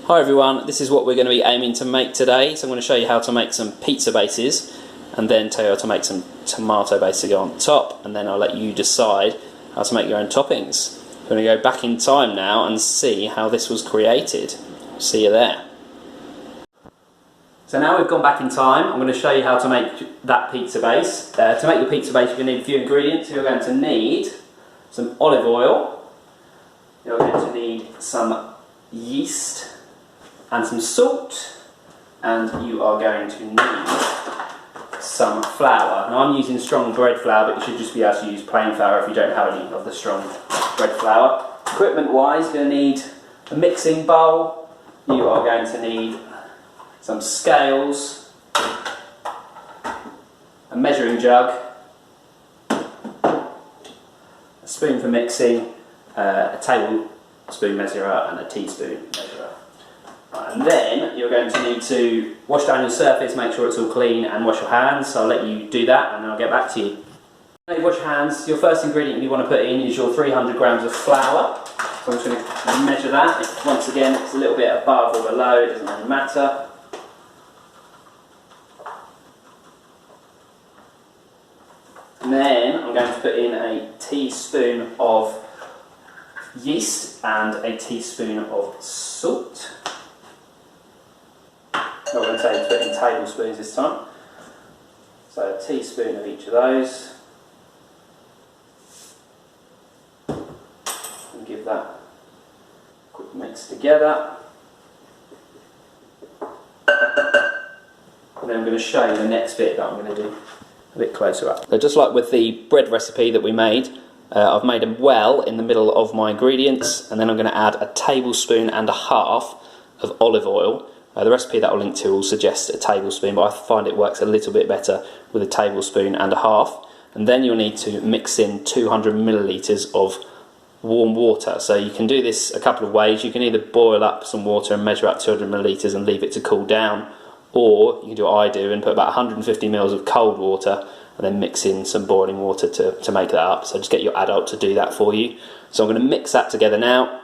Hi everyone, this is what we're going to be aiming to make today. So I'm going to show you how to make some pizza bases and then tell you how to make some tomato base to go on top, and then I'll let you decide how to make your own toppings. We're going to go back in time now and see how this was created. See you there. So now we've gone back in time, I'm going to show you how to make that pizza base. To make your pizza base you're going to need a few ingredients. You're going to need some olive oil, you're going to need some yeast and some salt, and you are going to need some flour. Now I'm using strong bread flour, but you should just be able to use plain flour if you don't have any of the strong bread flour. Equipment wise, you're going to need a mixing bowl, you are going to need some scales, a measuring jug, a spoon for mixing, a tablespoon measurer and a teaspoon measurer. And then you're going to need to wash down your surface, make sure it's all clean, and wash your hands. So I'll let you do that and then I'll get back to you. When you wash your hands, your first ingredient you want to put in is your 300 grams of flour. So I'm just going to measure that. If, once again, it's a little bit above or below, it doesn't really matter. And then I'm going to put in a teaspoon of yeast and a teaspoon of salt. I'm going to tell you to put in tablespoons this time. So a teaspoon of each of those. And give that a quick mix together. And then I'm going to show you the next bit that I'm going to do a bit closer up. So just like with the bread recipe that we made, I've made a well in the middle of my ingredients, and then I'm going to add a tablespoon and a half of olive oil. The recipe that I'll link to will suggest a tablespoon, but I find it works a little bit better with a tablespoon and a half. And then you'll need to mix in 200 millilitres of warm water. So you can do this a couple of ways. You can either boil up some water and measure up 200 millilitres and leave it to cool down, or you can do what I do and put about 150 mils of cold water and then mix in some boiling water to make that up. So just get your adult to do that for you. So I'm going to mix that together now,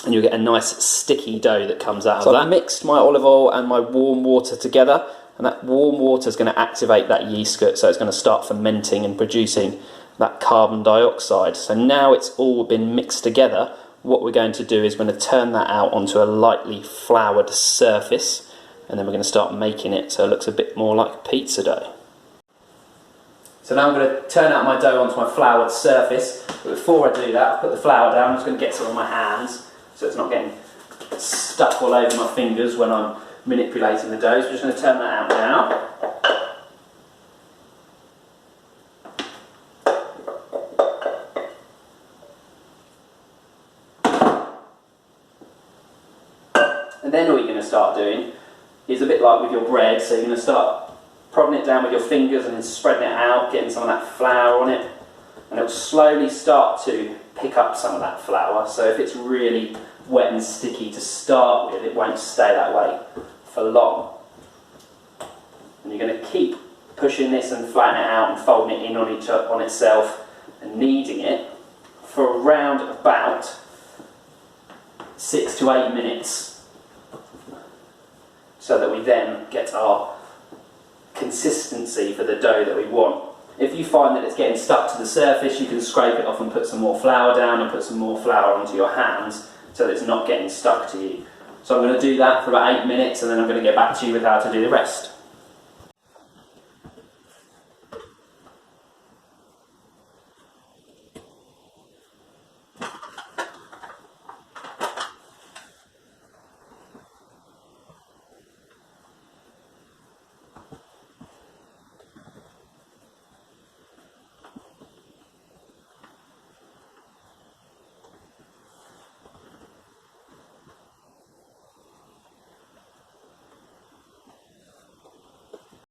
and you'll get a nice sticky dough that comes out of that. So I've mixed my olive oil and my warm water together, and that warm water is going to activate that yeast, so it's going to start fermenting and producing that carbon dioxide. So now it's all been mixed together, what we're going to do is we're going to turn that out onto a lightly floured surface, and then we're going to start making it so it looks a bit more like pizza dough. So now I'm going to turn out my dough onto my floured surface, but before I do that, I'll put the flour down. I'm just going to get some on my hands so it's not getting stuck all over my fingers when I'm manipulating the dough. So I'm just going to turn that out now. And then all you're going to start doing is a bit like with your bread, so you're going to start prodding it down with your fingers and then spreading it out, getting some of that flour on it, and it'll slowly start to pick up some of that flour. So if it's really wet and sticky to start with, it won't stay that way for long. And you're going to keep pushing this and flattening it out and folding it in on itself and kneading it for around about 6 to 8 minutes, so that we then get our consistency for the dough that we want. If you find that it's getting stuck to the surface, you can scrape it off and put some more flour down and put some more flour onto your hands so that it's not getting stuck to you. So I'm going to do that for about 8 minutes, and then I'm going to get back to you with how to do the rest.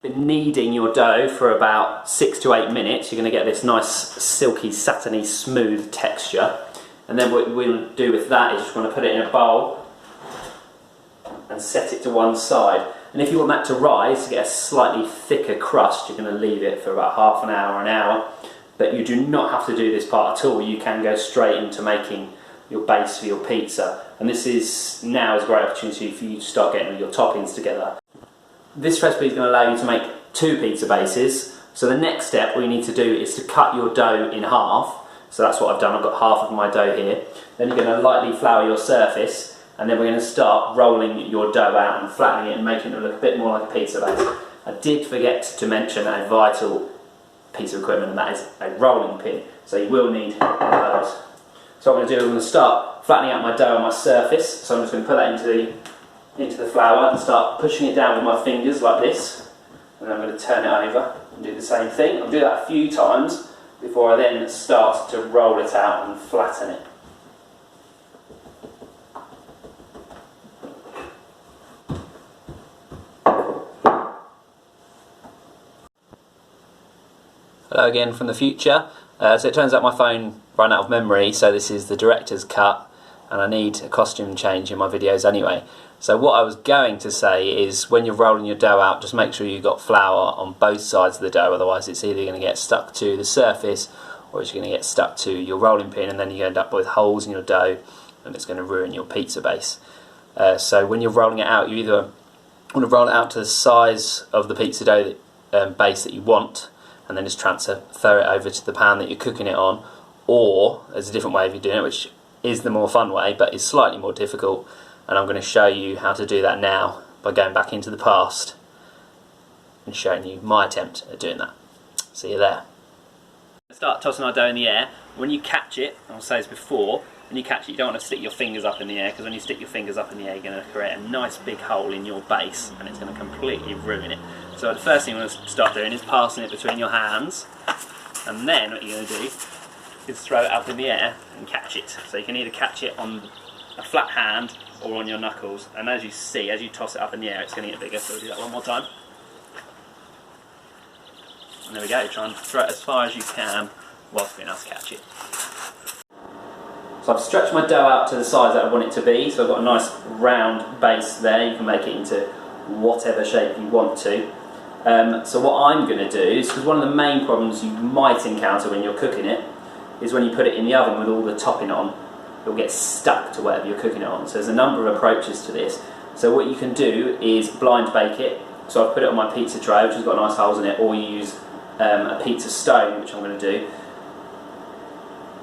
Been kneading your dough for about 6 to 8 minutes, you're going to get this nice silky, satiny, smooth texture. And then what we'll do with that is just want to put it in a bowl and set it to one side. And if you want that to rise, to get a slightly thicker crust, you're going to leave it for about half an hour. But you do not have to do this part at all. You can go straight into making your base for your pizza. and this is now is a great opportunity for you to start getting your toppings together. This recipe is going to allow you to make 2 pizza bases. So the next step we need to do is to cut your dough in half. So that's what I've done. I've got half of my dough here. Then you're going to lightly flour your surface, and then we're going to start rolling your dough out and flattening it and making it look a bit more like a pizza base. I did forget to mention a vital piece of equipment, and that is a rolling pin. So you will need one of those. So what I'm going to do is I'm going to start flattening out my dough on my surface. So I'm just going to put that into the flour and start pushing it down with my fingers like this. And then I'm going to turn it over and do the same thing. I'll do that a few times before I then start to roll it out and flatten it. Hello again from the future. So it turns out my phone ran out of memory, so this is the director's cut, and I need a costume change in my videos anyway. So what I was going to say is, when you're rolling your dough out, just make sure you've got flour on both sides of the dough, otherwise it's either going to get stuck to the surface or it's going to get stuck to your rolling pin, and then you end up with holes in your dough and it's going to ruin your pizza base. So when you're rolling it out, you either want to roll it out to the size of the pizza dough base that you want, and then just transfer it over to the pan that you're cooking it on, or there's a different way of doing it, which is the more fun way but is slightly more difficult, and I'm going to show you how to do that now by going back into the past and showing you my attempt at doing that. See you there. Start tossing our dough in the air. When you catch it, I'll say this before, when you catch it you don't want to stick your fingers up in the air, because when you stick your fingers up in the air you're going to create a nice big hole in your base and it's going to completely ruin it. So the first thing you want to start doing is passing it between your hands, and then what you're going to do is throw it up in the air and catch it. So you can either catch it on a flat hand or on your knuckles, and as you see, as you toss it up in the air it's going to get bigger. So we'll do that one more time. And there we go, try and throw it as far as you can whilst being able to catch it. So I've stretched my dough out to the size that I want it to be, so I've got a nice round base there. You can make it into whatever shape you want to. So what I'm going to do is, because one of the main problems you might encounter when you're cooking it is when you put it in the oven with all the topping on, it'll get stuck to whatever you're cooking it on. So there's a number of approaches to this. So what you can do is blind bake it. So I've put it on my pizza tray, which has got nice holes in it, or you use a pizza stone, which I'm going to do,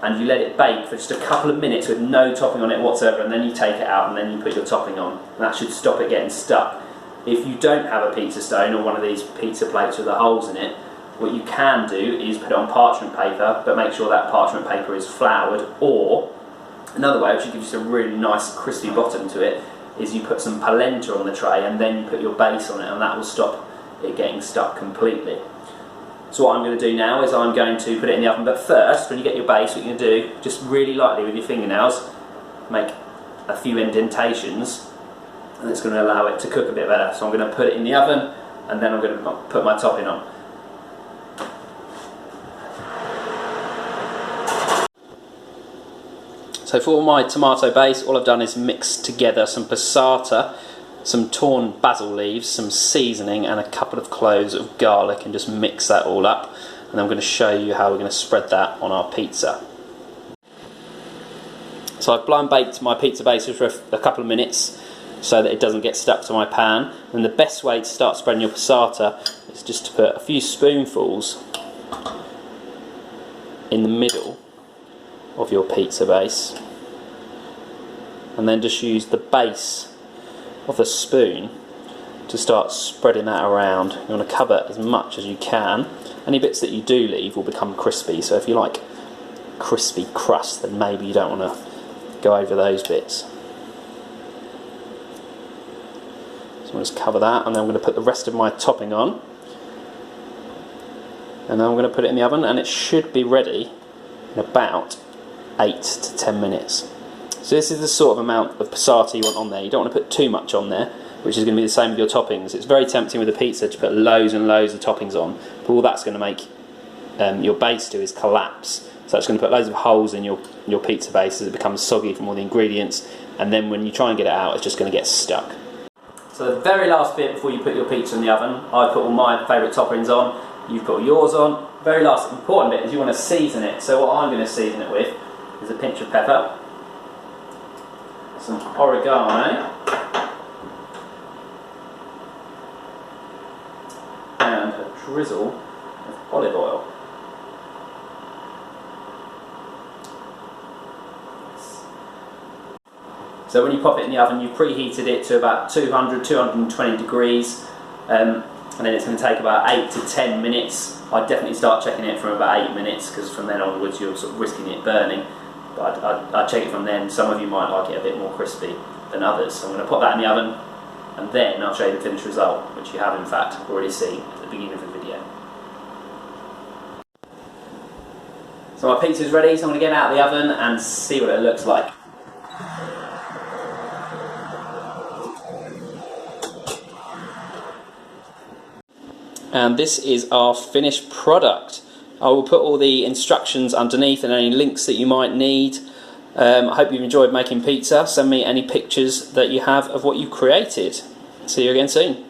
and you let it bake for just a couple of minutes with no topping on it whatsoever, and then you take it out and then you put your topping on, and that should stop it getting stuck. If you don't have a pizza stone or one of these pizza plates with the holes in it, what you can do is put it on parchment paper, but make sure that parchment paper is floured, or another way, which gives you a really nice crispy bottom to it, is you put some polenta on the tray and then you put your base on it, and that will stop it getting stuck completely. So what I'm going to do now is I'm going to put it in the oven, but first, when you get your base, what you're going to do, just really lightly with your fingernails, make a few indentations, and it's going to allow it to cook a bit better. So I'm going to put it in the oven, and then I'm going to put my topping on. So for my tomato base, all I've done is mix together some passata, some torn basil leaves, some seasoning, and a couple of cloves of garlic, and just mix that all up. And then I'm going to show you how we're going to spread that on our pizza. So I've blind baked my pizza base for a couple of minutes so that it doesn't get stuck to my pan. And the best way to start spreading your passata is just to put a few spoonfuls in the middle of your pizza base, and then just use the base of the spoon to start spreading that around. You want to cover as much as you can. Any bits that you do leave will become crispy, so if you like crispy crust, then maybe you don't want to go over those bits. So I'll just cover that, and then I'm going to put the rest of my topping on, and then I'm going to put it in the oven, and it should be ready in about 8 to 10 minutes. So this is the sort of amount of passata you want on there. You don't want to put too much on there, which is going to be the same with your toppings. It's very tempting with a pizza to put loads and loads of toppings on, but all that's going to make your base do is collapse. So it's going to put loads of holes in your pizza base as it becomes soggy from all the ingredients, and then when you try and get it out, it's just going to get stuck. So the very last bit before you put your pizza in the oven, I put all my favourite toppings on, you've put all yours on. Very last important bit is you want to season it. So what I'm going to season it with is a pinch of pepper, some oregano, and a drizzle of olive oil. So when you pop it in the oven, you've preheated it to about 200, 220 degrees, and then it's going to take about 8 to 10 minutes. I'd definitely start checking it from about 8 minutes, because from then onwards you're sort of risking it burning. But I'd check it from then. Some of you might like it a bit more crispy than others. So I'm going to pop that in the oven, and then I'll show you the finished result, which you have in fact already seen at the beginning of the video. So my pizza's ready, so I'm going to get it out of the oven and see what it looks like. And this is our finished product. I will put all the instructions underneath and any links that you might need. I hope you've enjoyed making pizza. Send me any pictures that you have of what you created. See you again soon.